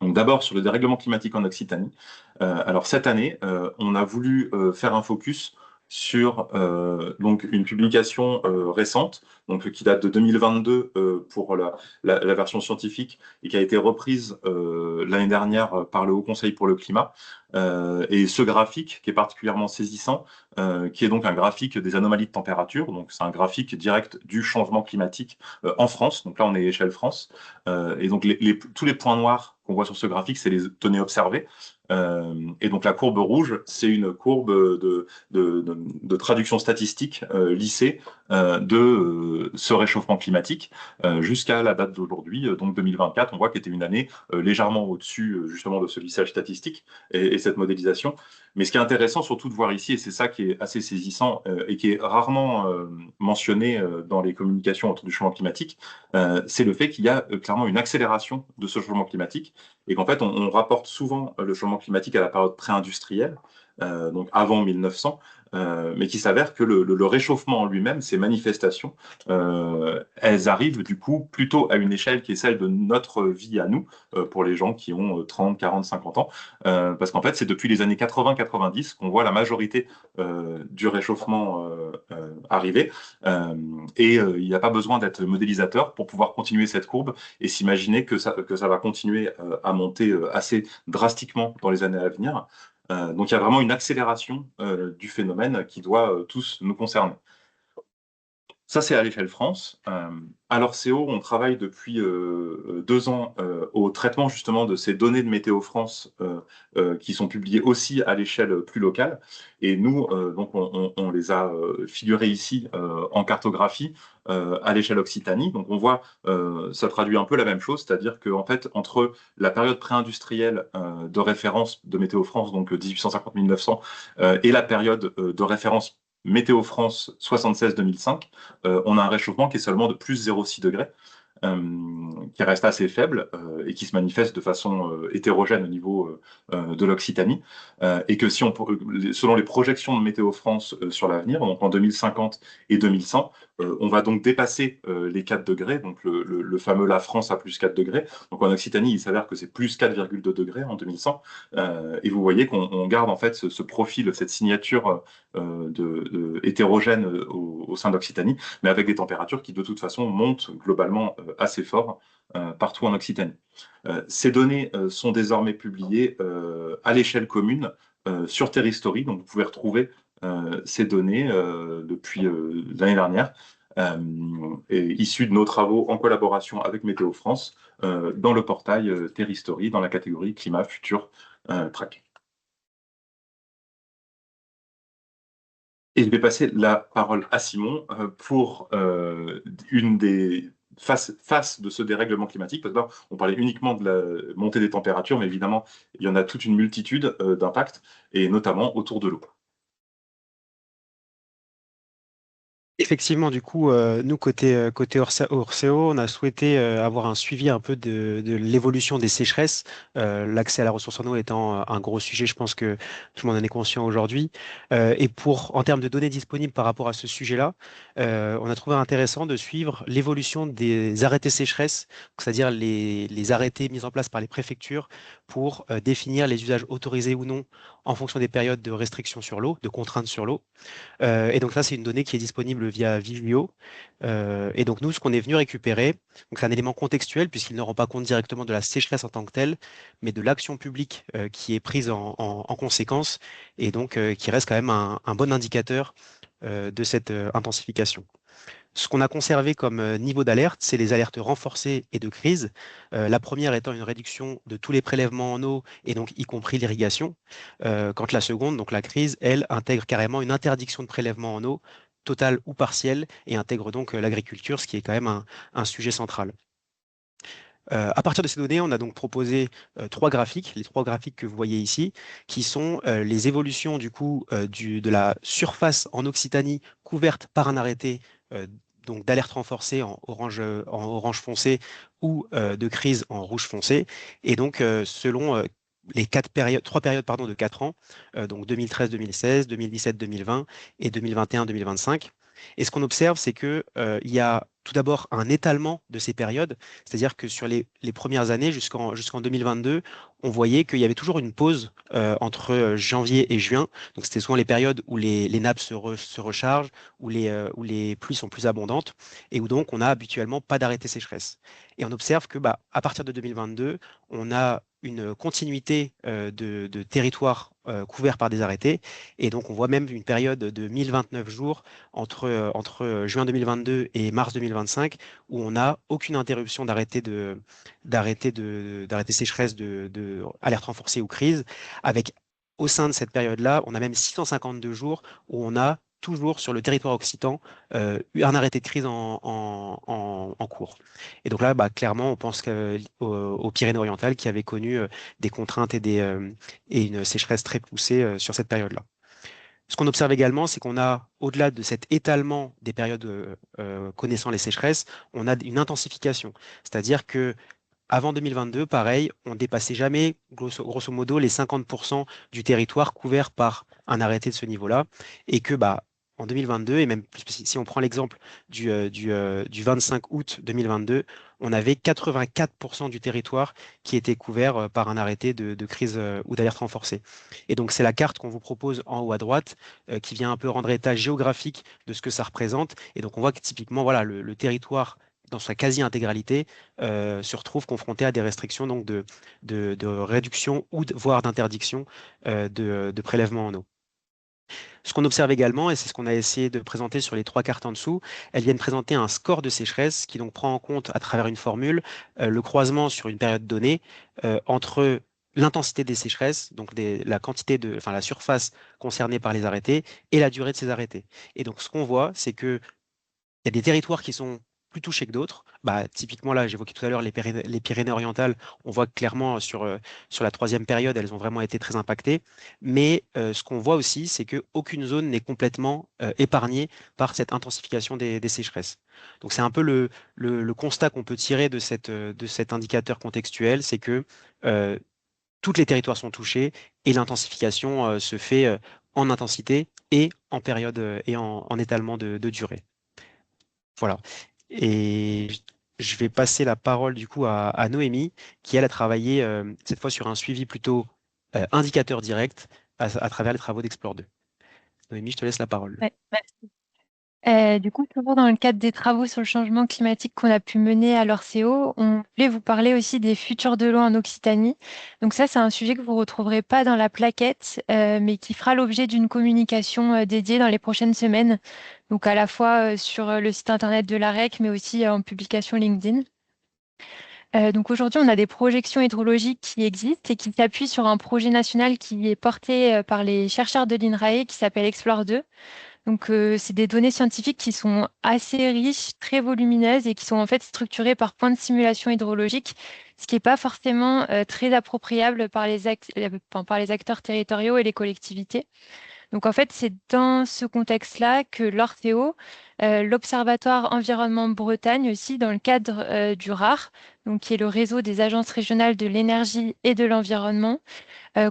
Donc d'abord sur le dérèglement climatique en Occitanie. Alors cette année, on a voulu faire un focus sur donc une publication récente, donc qui date de 2022 pour la version scientifique et qui a été reprise l'année dernière par le Haut Conseil pour le climat. Et ce graphique qui est particulièrement saisissant, qui est donc un graphique des anomalies de température, donc c'est un graphique direct du changement climatique en France. Donc là on est échelle France. Et donc tous les points noirs qu'on voit sur ce graphique, c'est les données observées. Et donc la courbe rouge, c'est une courbe de traduction statistique lissée de ce réchauffement climatique jusqu'à la date d'aujourd'hui, donc 2024. On voit qu'était une année légèrement au-dessus justement de ce lissage statistique et cette modélisation. Mais ce qui est intéressant surtout de voir ici, et c'est ça qui est assez saisissant et qui est rarement mentionné dans les communications autour du changement climatique, c'est le fait qu'il y a clairement une accélération de ce changement climatique et qu'en fait, on rapporte souvent le changement climatique à la période pré-industrielle, donc avant 1900, mais qui s'avère que le réchauffement en lui-même, ces manifestations, elles arrivent du coup plutôt à une échelle qui est celle de notre vie à nous, pour les gens qui ont 30, 40, 50 ans, parce qu'en fait, c'est depuis les années 80-90 qu'on voit la majorité du réchauffement arriver. Il n'y a pas besoin d'être modélisateur pour pouvoir continuer cette courbe et s'imaginer que ça va continuer à monter assez drastiquement dans les années à venir. Donc il y a vraiment une accélération du phénomène qui doit tous nous concerner. Ça, c'est à l'échelle France. À l'Orcéo, on travaille depuis 2 ans au traitement justement de ces données de Météo France qui sont publiées aussi à l'échelle plus locale. Et nous, donc, on les a figurées ici en cartographie à l'échelle Occitanie. Donc, on voit, ça traduit un peu la même chose, c'est-à-dire qu'en fait, entre la période pré-industrielle de référence de Météo France, donc 1850-1900, et la période de référence Météo France 76-2005, on a un réchauffement qui est seulement de plus 0,6 degrés, qui reste assez faible et qui se manifeste de façon hétérogène au niveau de l'Occitanie. Et que si on, selon les projections de Météo France sur l'avenir, donc en 2050 et 2100, on va donc dépasser les 4 degrés, donc le fameux la France à plus 4 degrés. Donc en Occitanie, il s'avère que c'est plus 4,2 degrés en 2100. Et vous voyez qu'on garde en fait ce profil, cette signature hétérogène au sein d'Occitanie, mais avec des températures qui de toute façon montent globalement assez fort partout en Occitanie. Ces données sont désormais publiées à l'échelle commune sur Terhistory, donc vous pouvez retrouver ces données depuis l'année dernière, issues de nos travaux en collaboration avec Météo France dans le portail Terhistory dans la catégorie climat futur track. Et je vais passer la parole à Simon pour une des faces de ce dérèglement climatique. Parce que là, on parlait uniquement de la montée des températures, mais évidemment, il y en a toute une multitude d'impacts, et notamment autour de l'eau. Effectivement, du coup, nous, côté Orseo, on a souhaité avoir un suivi un peu de l'évolution des sécheresses, l'accès à la ressource en eau étant un gros sujet, je pense que tout le monde en est conscient aujourd'hui. En termes de données disponibles par rapport à ce sujet-là, on a trouvé intéressant de suivre l'évolution des arrêtés sécheresse, c'est-à-dire les arrêtés mis en place par les préfectures pour définir les usages autorisés ou non en fonction des périodes de restriction sur l'eau, de contraintes sur l'eau. Et donc ça, c'est une donnée qui est disponible via Vivio. Et donc nous, ce qu'on est venu récupérer, donc c'est un élément contextuel puisqu'il ne rend pas compte directement de la sécheresse en tant que telle, mais de l'action publique qui est prise en conséquence et donc qui reste quand même un bon indicateur de cette intensification. Ce qu'on a conservé comme niveau d'alerte, c'est les alertes renforcées et de crise. La première étant une réduction de tous les prélèvements en eau et donc y compris l'irrigation. Quand la seconde, donc la crise, elle intègre carrément une interdiction de prélèvement en eau totale ou partielle et intègre donc l'agriculture, ce qui est quand même un sujet central. À partir de ces données, on a donc proposé trois graphiques, les trois graphiques que vous voyez ici, qui sont les évolutions du coup de la surface en Occitanie couverte par un arrêté donc d'alerte renforcée en orange foncé ou de crise en rouge foncé. Et donc selon les trois périodes de 4 ans, donc 2013-2016, 2017-2020 et 2021-2025. Et ce qu'on observe, c'est que, il y a tout d'abord un étalement de ces périodes, c'est-à-dire que sur les premières années jusqu'en 2022, on voyait qu'il y avait toujours une pause entre janvier et juin. Donc c'était souvent les périodes où les nappes se rechargent, où les pluies sont plus abondantes et où donc on n'a habituellement pas d'arrêté sécheresse. Et on observe que bah, à partir de 2022, on a une continuité de territoires couverts par des arrêtés. Et donc on voit même une période de 1029 jours entre juin 2022 et mars 2025, où on n'a aucune interruption d'arrêté sécheresse de alerte renforcée ou crise, avec au sein de cette période-là, on a même 652 jours où on a toujours sur le territoire occitan un arrêté de crise en cours. Et donc là, bah, clairement, on pense aux Pyrénées-Orientales qui avaient connu des contraintes et une sécheresse très poussée sur cette période-là. Ce qu'on observe également, c'est qu'on a, au-delà de cet étalement des périodes connaissant les sécheresses, on a une intensification. C'est-à-dire que avant 2022, pareil, on dépassait jamais, grosso modo, les 50% du territoire couvert par un arrêté de ce niveau-là. Et que, bah, en 2022, et même plus si on prend l'exemple du 25 août 2022, on avait 84% du territoire qui était couvert par un arrêté de crise ou d'alerte renforcée. Et donc, c'est la carte qu'on vous propose en haut à droite, qui vient un peu rendre état géographique de ce que ça représente. Et donc, on voit que typiquement, voilà, le territoire dans sa quasi-intégralité, se retrouvent confrontés à des restrictions donc de réduction ou voire d'interdiction de prélèvement en eau. Ce qu'on observe également, et c'est ce qu'on a essayé de présenter sur les trois cartes en dessous, elles viennent présenter un score de sécheresse qui donc prend en compte à travers une formule le croisement sur une période donnée entre l'intensité des sécheresses, donc la quantité enfin la surface concernée par les arrêtés et la durée de ces arrêtés. Et donc ce qu'on voit, c'est que il y a des territoires qui sont plus touchés que d'autres. Bah, typiquement, là, j'évoquais tout à l'heure les Pyrénées-Orientales. On voit que clairement, sur la troisième période, elles ont vraiment été très impactées. Mais ce qu'on voit aussi, c'est qu'aucune zone n'est complètement épargnée par cette intensification des sécheresses. Donc, c'est un peu le constat qu'on peut tirer de cet indicateur contextuel, c'est que euh, tous les territoires sont touchés et l'intensification se fait en intensité et en période et en étalement de durée. Voilà. Et je vais passer la parole du coup à Noémie, qui elle a travaillé cette fois sur un suivi plutôt indicateur direct à travers les travaux d'Explore 2. Noémie, je te laisse la parole. Ouais, merci. Du coup, toujours dans le cadre des travaux sur le changement climatique qu'on a pu mener à l'Orcéo, on voulait vous parler aussi des futurs de l'eau en Occitanie. Donc ça, c'est un sujet que vous retrouverez pas dans la plaquette, mais qui fera l'objet d'une communication dédiée dans les prochaines semaines. Donc à la fois sur le site internet de l'AREC, mais aussi en publication LinkedIn. Donc aujourd'hui, on a des projections hydrologiques qui existent et qui s'appuient sur un projet national qui est porté par les chercheurs de l'INRAE qui s'appelle Explore 2. Donc, c'est des données scientifiques qui sont assez riches, très volumineuses et qui sont en fait structurées par points de simulation hydrologique, ce qui n'est pas forcément très appropriable par les acteurs territoriaux et les collectivités. Donc, en fait, c'est dans ce contexte-là que l'Orthéo, l'Observatoire Environnement Bretagne aussi, dans le cadre du RAR, donc qui est le réseau des agences régionales de l'énergie et de l'environnement,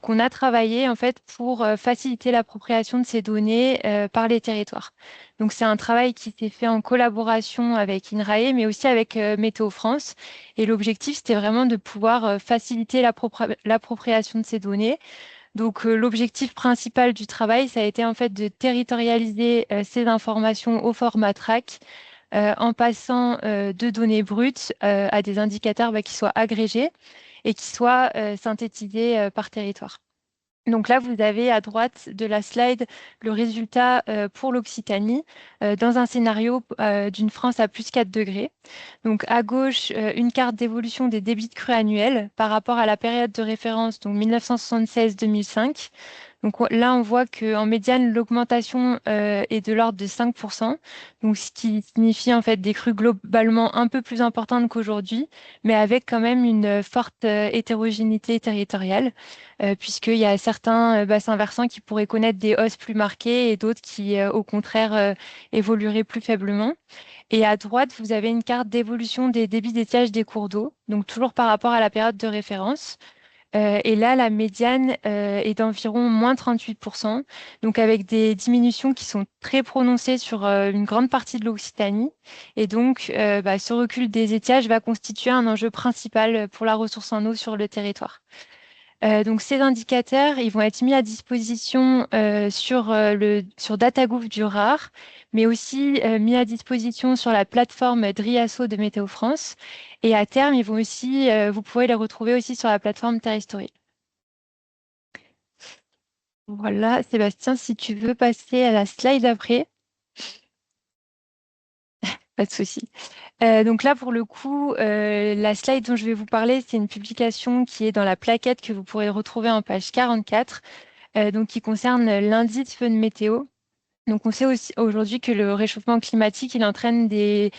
qu'on a travaillé en fait pour faciliter l'appropriation de ces données par les territoires. Donc c'est un travail qui s'est fait en collaboration avec INRAE, mais aussi avec Météo France. Et l'objectif, c'était vraiment de pouvoir faciliter l'appropriation de ces données. Donc l'objectif principal du travail, ça a été en fait de territorialiser ces informations au format TRAC. En passant de données brutes à des indicateurs qui soient agrégés et qui soient synthétisés par territoire. Donc là, vous avez à droite de la slide le résultat pour l'Occitanie dans un scénario d'une France à plus 4 degrés. Donc à gauche, une carte d'évolution des débits de crue annuels par rapport à la période de référence, donc 1976-2005. Donc là, on voit qu'en médiane, l'augmentation est de l'ordre de 5%, donc ce qui signifie en fait des crues globalement un peu plus importantes qu'aujourd'hui, mais avec quand même une forte hétérogénéité territoriale, puisqu'il y a certains bassins versants qui pourraient connaître des hausses plus marquées et d'autres qui, au contraire, évolueraient plus faiblement. Et à droite, vous avez une carte d'évolution des débits d'étiage des cours d'eau, donc toujours par rapport à la période de référence. Et là, la médiane est d'environ moins 38%, donc avec des diminutions qui sont très prononcées sur une grande partie de l'Occitanie. Et donc, ce recul des étiages va constituer un enjeu principal pour la ressource en eau sur le territoire. Donc ces indicateurs, ils vont être mis à disposition sur DataGouv du RAR, mais aussi mis à disposition sur la plateforme Driasso de Météo France. Et à terme, ils vont aussi, vous pourrez les retrouver aussi sur la plateforme Terrestory. Voilà, Sébastien, si tu veux passer à la slide après, pas de souci. Donc là, pour le coup, la slide dont je vais vous parler, c'est une publication qui est dans la plaquette que vous pourrez retrouver en page 44. Donc qui concerne l'indice feu de météo. Donc on sait aussi aujourd'hui que le réchauffement climatique, il entraîne des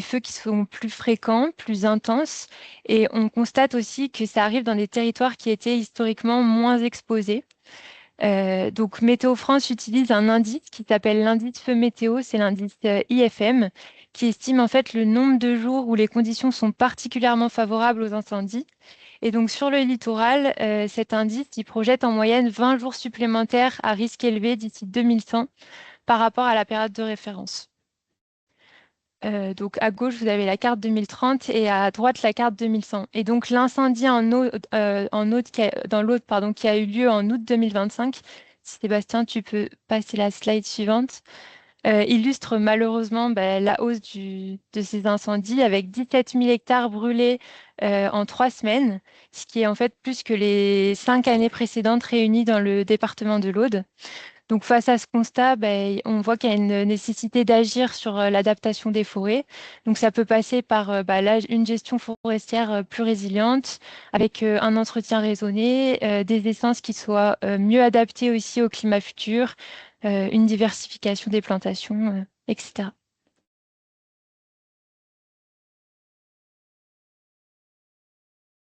feux qui sont plus fréquents, plus intenses, et on constate aussi que ça arrive dans des territoires qui étaient historiquement moins exposés. Donc Météo France utilise un indice qui s'appelle l'indice feu météo, c'est l'indice IFM, qui estime en fait le nombre de jours où les conditions sont particulièrement favorables aux incendies. Et donc sur le littoral, cet indice, il projette en moyenne 20 jours supplémentaires à risque élevé d'ici 2100 par rapport à la période de référence. Donc à gauche, vous avez la carte 2030 et à droite, la carte 2100. Et donc l'incendie dans l'Aude, pardon, qui a eu lieu en août 2025, Sébastien, tu peux passer la slide suivante, illustre malheureusement la hausse de ces incendies avec 17 000 hectares brûlés en 3 semaines, ce qui est en fait plus que les 5 années précédentes réunies dans le département de l'Aude. Donc face à ce constat, on voit qu'il y a une nécessité d'agir sur l'adaptation des forêts. Donc ça peut passer par une gestion forestière plus résiliente, avec un entretien raisonné, des essences qui soient mieux adaptées aussi au climat futur, une diversification des plantations, etc.